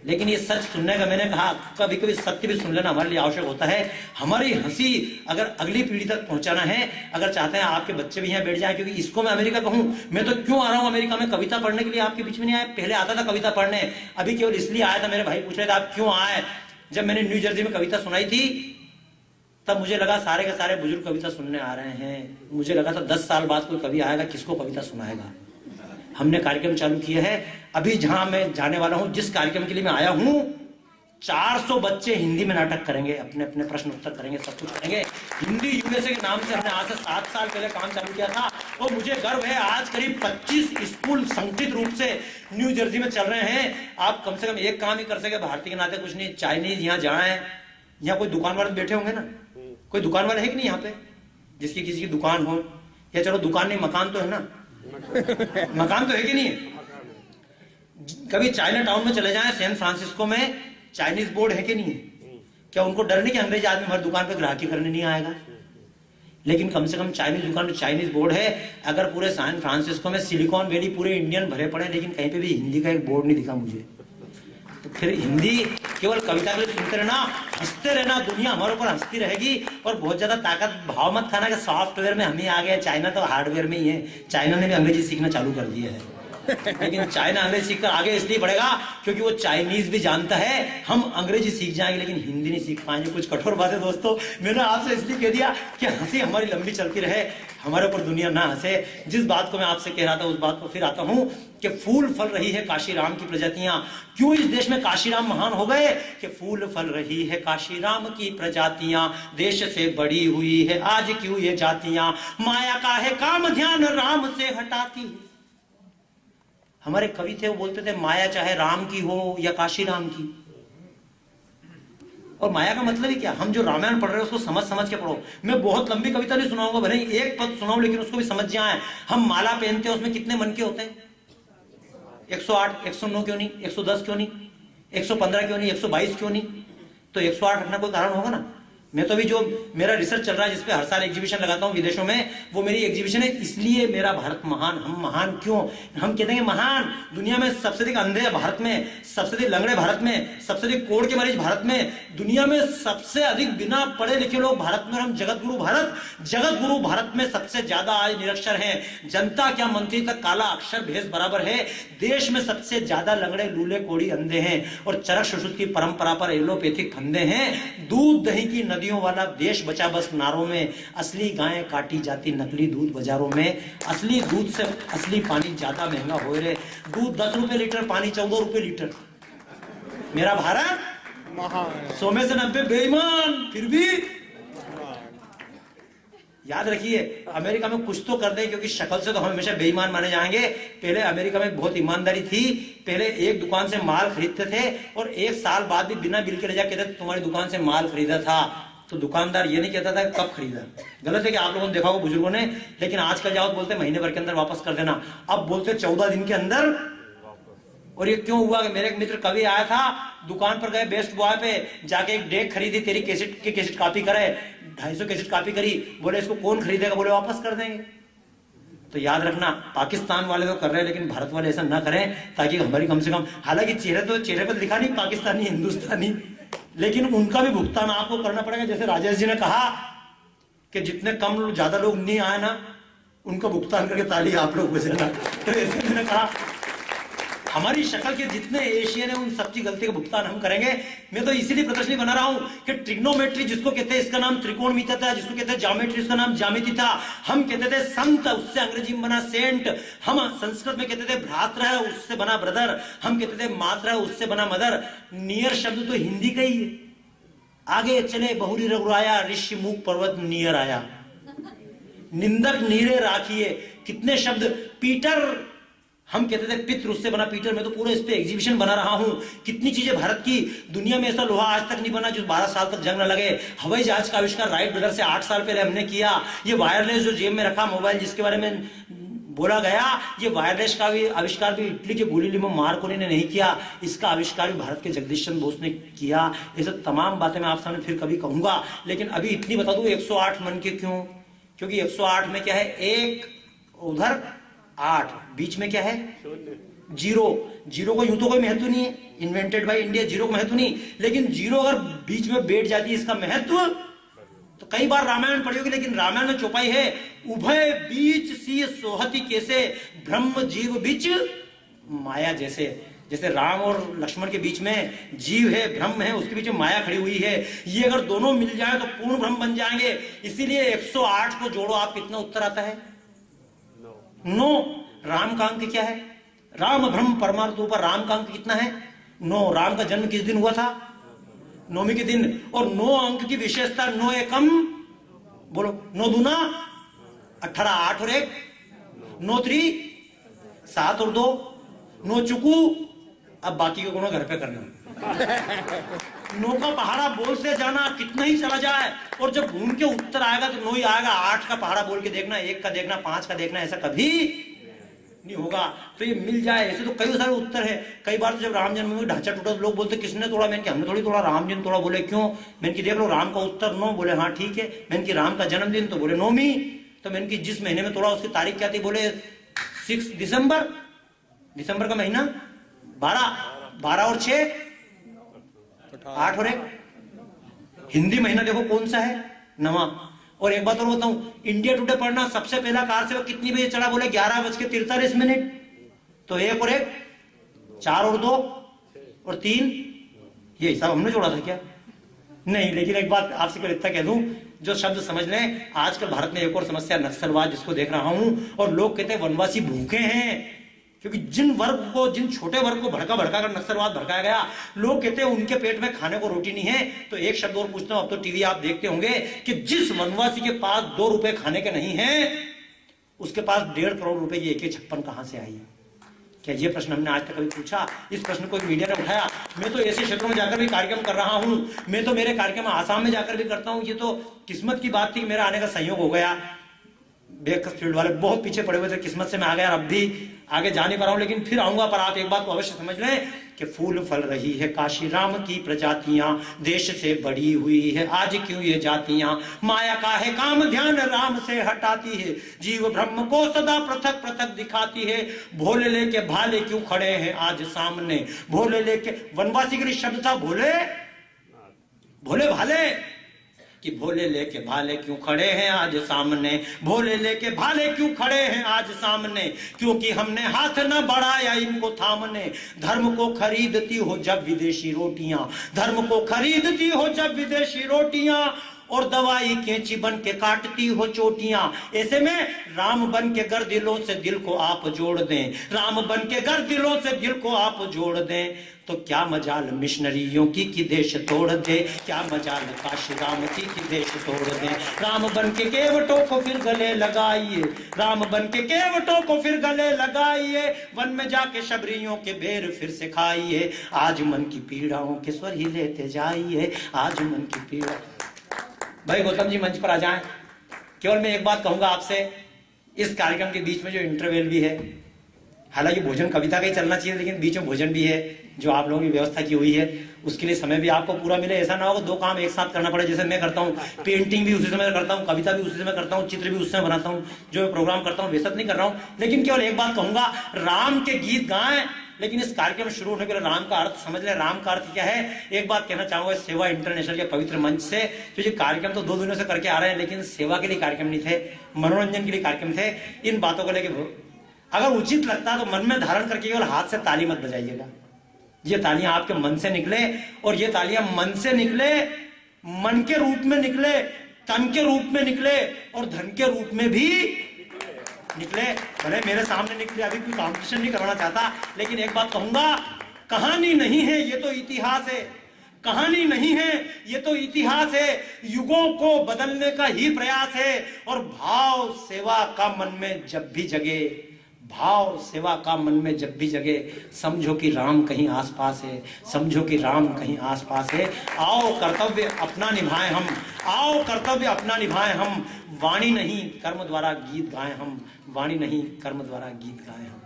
लेकिन ये सच सुनने का, मैंने कहा कभी कभी सत्य भी सुन लेना हमारे लिए आवश्यक होता है। हमारी हंसी अगर अगली पीढ़ी तक पहुंचाना है, अगर चाहते हैं आपके बच्चे भी यहाँ बैठ जाए, क्योंकि इसको मैं अमेरिका कहूं, मैं तो क्यों आ रहा हूं अमेरिका में कविता पढ़ने के लिए, आपके बीच में नहीं आया। पहले आता था कविता पढ़ने, अभी केवल इसलिए आया था, मेरे भाई पूछ रहे थे आप क्यों आए। जब मैंने न्यू जर्सी में कविता सुनाई थी तब मुझे लगा सारे के सारे बुजुर्ग कविता सुनने आ रहे हैं। मुझे लगा था 10 साल बाद कोई कवि आएगा, किसको कविता सुनाएगा। हमने कार्यक्रम चालू किया है। अभी जहां मैं जाने वाला हूं, जिस कार्यक्रम के लिए मैं आया हूं, 400 बच्चे हिंदी में नाटक करेंगे, अपने अपने प्रश्न उत्तर करेंगे, सब कुछ करेंगे। हिंदी यूएसए के नाम से हमने आज से 7 साल पहले काम चालू किया था और मुझे गर्व है आज करीब 25 स्कूल संगठित रूप से न्यू जर्सी में चल रहे हैं। आप कम से कम एक काम ही कर सके भारतीय के नाते, कुछ नहीं, चाइनीज यहाँ जाए, यहाँ कोई दुकान वाले बैठे होंगे ना, कोई दुकान वाले है कि नहीं यहाँ पे जिसकी किसी की दुकान हो, या चलो दुकान नहीं मकान तो है ना, मकान तो है कि नहीं है। कभी चाइना टाउन में चले जाएं, सैन फ्रांसिस्को में चाइनीज बोर्ड है कि नहीं है। क्या उनको डर नहीं कि अंग्रेज आदमी हमारी दुकान पे ग्राहकी करने नहीं आएगा। लेकिन कम से कम चाइनीज दुकान में चाइनीज बोर्ड है। अगर पूरे सैन फ्रांसिस्को में सिलिकॉन वैली पूरे इंडियन भरे पड़े, लेकिन कहीं पे भी हिंदी का एक बोर्ड नहीं दिखा मुझे, तो फिर हिंदी केवल कविता के लिए सुनते रहना, हंसते रहना, दुनिया हमारे ऊपर हंसती रहेगी। और बहुत ज्यादा ताकत भाव मत खाना कि सॉफ्टवेयर में हम ही आ गए, चाइना तो हार्डवेयर में ही है। चाइना ने भी अंग्रेजी सीखना चालू कर दिया है, लेकिन चाइना अंग्रेजी सीखकर आगे इसलिए बढ़ेगा क्योंकि वो चाइनीज भी जानता है। हम अंग्रेजी सीख जाएंगे लेकिन हिंदी नहीं सीख पाएंगे। कुछ कठोर बातें दोस्तों मैंने आपसे इसलिए कह दिया कि हंसी हमारी लंबी चलती रहे, हमारे ऊपर दुनिया ना हंसे। जिस बात को मैं आपसे कह रहा था उस बात को फिर आता हूं कि फूल फल रही है काशीराम की प्रजातियां। क्यों इस देश में काशीराम महान हो गए कि फूल फल रही है काशीराम की प्रजातियां, देश से बड़ी हुई है आज क्यों ये जातियां, माया का है काम ध्यान राम से हटाती है। हमारे कवि थे वो बोलते थे माया चाहे राम की हो या काशीराम की। और माया का मतलब ही क्या, हम जो रामायण पढ़ रहे हैं उसको समझ समझ के पढ़ो। मैं बहुत लंबी कविता नहीं सुनाऊंगा, भले एक पद सुनाऊं लेकिन उसको भी समझ जाए। हम माला पहनते हैं, उसमें कितने मन के होते हैं? 108, 109 क्यों नहीं, 110 क्यों नहीं, 115 क्यों नहीं, 122 क्यों नहीं? तो 108 रखना कोई कारण होगा ना। मैं तो अभी जो मेरा रिसर्च चल रहा है जिसपे हर साल एग्जीबिशन लगाता हूँ विदेशों में, वो मेरी एग्जीबिशन है। इसलिए मेरा भारत महान। हम महान क्यों? हम कहते हैं महान, दुनिया में सबसे अधिक अंधे भारत में, सबसे अधिक लंगड़े भारत में, सबसे अधिक कोढ़ के मरीज भारत में, दुनिया में सबसे अधिक बिना पढ़े लिखे लोग भारत में। हम जगत गुरु भारत, जगत गुरु भारत में सबसे ज्यादा आज निरक्षर हैं। जनता क्या मंत्री तक काला अक्षर भेष बराबर है। देश में सबसे ज्यादा लंगड़े लूले कोढ़ी अंधे हैं और चरक सुश्रुत की परंपरा पर एलोपैथिक फंदे हैं। दूध दही की नदियों वाला देश बचा बस नारों में, असली गायें काटी जाती नकली दूध बाजारों में, असली दूध से असली पानी ज्यादा महंगा हो रहे। दूध 10 रुपए लीटर, पानी 14 रुपए लीटर। मेरा भारत महान, 100 में से 90 बेईमान, फिर भी याद रखिए अमेरिका में कुछ तो कर दें, क्योंकि शक्ल से तो हम हमेशा बेईमान माने जाएंगे। पहले अमेरिका में बहुत ईमानदारी थी। पहले एक दुकान से माल खरीदते थे और 1 साल बाद भी बिना बिल के ले जाके कहते तुम्हारी दुकान से माल खरीदा था। तो दुकानदार ये नहीं कहता था कब खरीदा। गलत है कि आप लोगों ने देखा होगा बुजुर्गों ने, लेकिन आजकल जाओ बोलते महीने भर के अंदर वापस कर देना, अब बोलते 14 दिन के अंदर। और ये क्यों हुआ कि मेरे एक मित्र कवि आया था, दुकान पर गए, बेस्ट बॉय पे जाके एक डेक खरीदी, तेरी कैसेट की कैसेट कॉपी करे, 250 कैसेट कॉपी करी, बोले इसको कौन खरीदेगा, बोले वापस कर देंगे। तो याद रखना पाकिस्तान वाले तो कर रहे हैं लेकिन भारत वाले ऐसा ना करें, ताकि हमारी कम से कम, हालांकि चेहरे पर लिखा नहीं पाकिस्तानी हिंदुस्तानी, लेकिन उनका भी भुगतान आपको करना पड़ेगा। जैसे राजेश जी ने कहा कि जितने कम ज्यादा लोग नहीं आए ना उनका भुगतान करके ताली आप लोग बजाना। तो ऐसे मैंने कहा हमारी शक्ल के जितने एशियन है उन सबकी गलती का भुगतान हम करेंगे। मैं तो इसीलिए प्रदर्शनी बना रहा हूं कि ट्रिग्नोमेट्री जिसको कहते हैं इसका नाम त्रिकोणमिति था, जिसको कहते हैं ज्योमेट्री उसका नाम ज्यामिति था। हम कहते थे संत, उससे अंग्रेजी में बना सेंट। हम संस्कृत में कहते थे भ्रात्र है, उससे बना ब्रदर। हम कहते थे मात्र है, उससे बना मदर। नियर शब्द तो हिंदी का ही है। आगे चले बहुरी रघुराया, ऋषि मुख पर्वत नियर आया, निंदक नीरे राखिए। कितने शब्द। पीटर, हम कहते थे पितृ, उससे बना पीटर। मैं तो पूरा इस पे एग्जीबिशन बना रहा हूं। कितनी चीजें भारत की, दुनिया में ऐसा लोहा आज तक नहीं बना जो 12 साल तक जंग न लगे। हवाई जहाज का आविष्कार राइट ब्रदर से 8 साल पहले हमने किया। ये वायरलेस जो जेब में रखा मोबाइल जिसके बारे में बोला गया, ये वायरलेस का भी आविष्कार भी इटली के गुलिलियो मार्कोनी ने नहीं किया, इसका आविष्कार भी भारत के जगदीश चंद्र बोस ने किया। ये सब तमाम बातें मैं आप सामने फिर कभी कहूंगा, लेकिन अभी इतनी बता दूं 108 मन के क्यों? क्योंकि 108 में क्या है, एक उधर 8, बीच में क्या है जीरो, जीरो को यूं तो कोई महत्व नहीं है, इन्वेंटेड बाय इंडिया, जीरो को महत्व नहीं, लेकिन जीरो अगर बीच में बैठ जाती है इसका महत्व। तो कई बार रामायण पढ़ी होगी, लेकिन रामायण में चौपाई है, उभय बीच सी सोहती कैसे, ब्रह्म जीव बीच माया जैसे। जैसे राम और लक्ष्मण के बीच में जीव है, ब्रह्म है, उसके बीच में माया खड़ी हुई है, ये अगर दोनों मिल जाए तो पूर्ण ब्रह्म बन जाएंगे। इसीलिए 108 को जोड़ो, आप कितना उत्तर आता है? 9। राम का अंक क्या है? राम ब्रह्म परमार्थ ऊपर राम का अंक कितना है? 9। राम का जन्म किस दिन हुआ था? नौमी के दिन। और 9 अंक की विशेषता, 9 एकम बोलो, 9 दूना 18, 8 और 1 9 3 7 और 2 9 चुकू। अब बाकी के गुणों घर पे करना। 9 का पहाड़ा बोलते जाना, कितना ही चला जाए, और जब घूम के उत्तर आएगा तो 9 ही आएगा। 8 का पहाड़ा बोल के देखना, 1 का देखना, 5 का देखना, ऐसा कभी नहीं होगा। तो ये मिल जाए, ऐसे तो कई सारे उत्तर है। कई बार तो जब राम जन्म में ढांचा टूटा तो लोग बोलते किसने तोड़ा? मैंने हमने थोड़ी तोड़ा, राम जी ने तोड़ा। बोले क्यों? मैंने की देख लो, राम का उत्तर 9। बोले हाँ ठीक है। मैंने की राम का जन्मदिन, तो बोले 9वीं। तो मैंने की जिस महीने में तोड़ा उसकी तारीख क्या थी? बोले 6 दिसंबर। दिसंबर का महीना 12 और 6 8 और 1। हिंदी महीना देखो कौन सा है? 9वां। और एक बात और बताऊं, इंडिया टुडे पढ़ना, सबसे पहला कार से वो कितनी बजे चढ़ा? बोले 11:43। तो 1 और 1 4 और 2 और 3, ये हिसाब हमने जोड़ा था क्या? नहीं। लेकिन एक बात आपसे केवल इतना कह दूं, जो शब्द समझ लें, आजकल भारत में एक और समस्या नक्सलवाद, जिसको देख रहा हूं। और लोग कहते हैं वनवासी भूखे हैं, क्योंकि जिन छोटे वर्ग को भड़का कर नक्सलवाद भड़काया गया, लोग कहते हैं उनके पेट में खाने को रोटी नहीं है। तो एक शब्द और पूछता हूं, अब तो टीवी आप देखते होंगे कि जिस वनवासी के पास 2 रुपए खाने के नहीं है, उसके पास 1.5 करोड़ रुपए की AK 56 कहां से आई? क्या ये प्रश्न हमने आज तक कभी पूछा? इस प्रश्न को मीडिया ने उठाया। मैं तो ऐसे क्षेत्रों में जाकर भी कार्यक्रम कर रहा हूं, मैं तो मेरे कार्यक्रम आसाम में जाकर भी करता हूं। ये तो किस्मत की बात थी कि मेरा आने का संयोग हो गया। बेकस फील्ड वाले बहुत पीछे पड़े हुए थे, किस्मत से मैं आ गया। अब भी आगे जा नहीं पा रहा हूं, लेकिन फिर आऊंगा। पर आप एक बात को अवश्य समझ लें कि फूल फल रही है काशी राम की प्रजातियां, देश से बड़ी हुई है आज क्यों ये जातियां, माया का है काम ध्यान राम से हटाती है, जीव ब्रह्म को सदा पृथक पृथक दिखाती है, भोले लेके भाले क्यों खड़े हैं आज सामने, भोले लेके। वनवासी के लिए शब्द था भोले भाले, कि भोले लेके भाले क्यों खड़े हैं आज सामने, भोले लेके भाले क्यों खड़े हैं आज सामने, क्योंकि हमने हाथ न बढ़ाया इनको थामने, धर्म को खरीदती हो जब विदेशी रोटियां, धर्म को खरीदती हो जब विदेशी रोटियां, और दवाई कैंची बन के काटती हो चोटियां। ऐसे में राम बन के गर दिलों से दिल को आप जोड़ दें, राम बन के गर दिलों से दिल को आप जोड़ दें, तो क्या मजाल मिशनरियों की देश तोड़ दे, क्या मजाल काशी राम की देश तोड़ दे। राम बन के केवटों को फिर गले लगाइए, राम बन के केवटों को फिर गले लगाइए, वन में जाके शबरियों के बेर फिर से खाइए, आज मन की पीड़ाओं के स्वर ही लेते जाइए, आज मन की पीड़ा। भाई गौतम जी मंच पर आ जाएं। केवल मैं एक बात कहूंगा आपसे, इस कार्यक्रम के बीच में जो इंटरवल भी है, हालांकि भोजन कविता का ही चलना चाहिए, लेकिन बीच में भोजन भी है जो आप लोगों की व्यवस्था की हुई है, उसके लिए समय भी आपको पूरा मिले। ऐसा ना हो 2 काम एक साथ करना पड़े। जैसे मैं करता हूँ, पेंटिंग भी उसी समय करता हूँ, कविता भी उसी समय करता हूँ, चित्र भी उसी समय बनाता हूँ, जो मैं प्रोग्राम करता हूँ वैसा नहीं कर रहा हूँ। लेकिन केवल एक बात कहूंगा, राम के गीत गाएं, लेकिन इस कार्यक्रम शुरू होने के लिए राम का अर्थ समझ ले। राम का अर्थ क्या है? एक बात कहना चाहूंगा, सेवा इंटरनेशनल के पवित्र मंच से, जो ये कार्यक्रम तो 2 दिनों से करके आ रहे हैं, लेकिन सेवा के लिए कार्यक्रम नहीं थे, मनोरंजन के लिए कार्यक्रम थे। इन बातों को लेकर अगर उचित लगता तो मन में धारण करके केवल हाथ से ताली मत बजाइएगा। ये तालियां आपके मन से निकले, और ये तालियां मन से निकले, मन के रूप में निकले, तन के रूप में निकले, और धन के रूप में भी निकले। भले मेरे सामने निकले, अभी कोई कॉम्पिटिशन नहीं करवाना चाहता, लेकिन एक बात कहूंगा, कहानी नहीं है ये तो इतिहास है, कहानी नहीं है ये तो इतिहास है, युगों को बदलने का ही प्रयास है। और भाव सेवा का मन में जब भी जगे, भाव सेवा का मन में जब भी जगे, समझो कि राम कहीं आसपास है, समझो कि राम कहीं आसपास है। आओ कर्तव्य अपना निभाएं हम, आओ कर्तव्य अपना निभाएं हम, वाणी नहीं कर्म द्वारा गीत गाएं हम, वाणी नहीं कर्म द्वारा गीत गाएं हम।